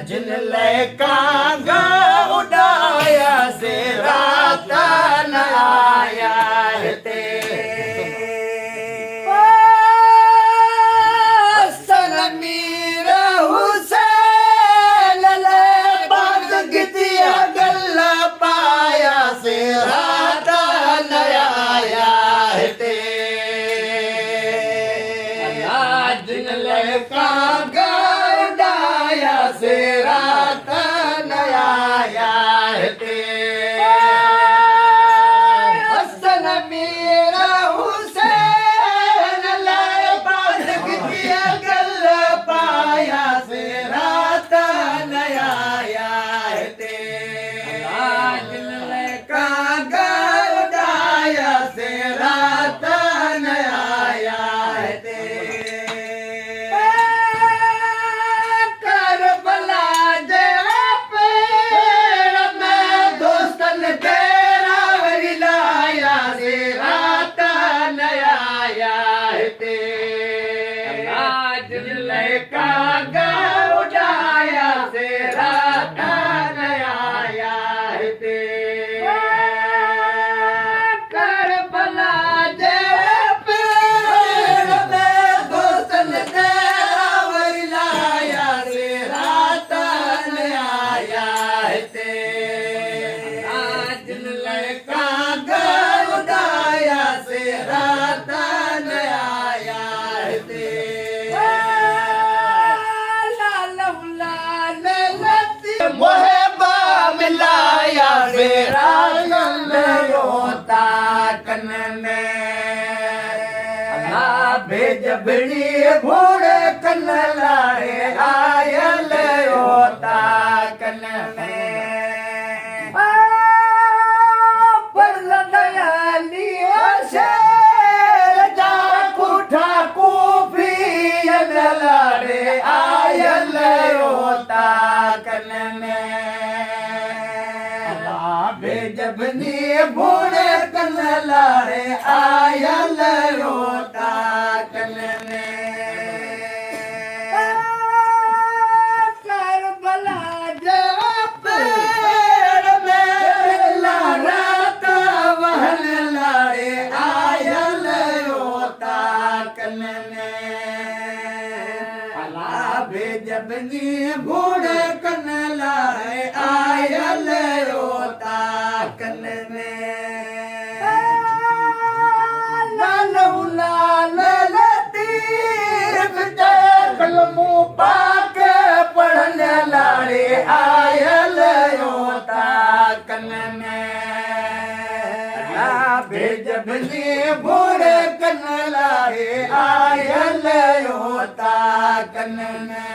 जिन कांगा उड़ाया से रात न आया ते मीर हुसैन बाग गिदिया गल पाया से रात न आया ते जिन कांगा उड़ाया से रात न आया ते हसन मीर हुसैन बाग गिदिया गल पाया से रात न आया ते जिन कांगा उड़ाया से रात न आया ते कांगा उड़ाया से रात न आया ते करबला जे पेड़ में दोस्तन तेरा वरलाया से रात न आया ते कांगा उड़ाया से रात न आया ते मोहबा मिलाया मेरा होता कन में भेज बड़ी घोड़े कन लाए आयल होता कन में पर दयाली शेर जा कुठा कुफी लाड़े आयल होता कन में जबनी बूढ़े कन लाड़े आयल होता कन में करबला जब पेड़ में लाड़त वहन लाड़े आयल होता कन में जबनी बूढ़े कन लाए आयल होता कन में लाल तीर कलमू पाक पढ़ने लाड़े आयल होता कन में जबनी बूढ़े कन लाए आयल होता कन में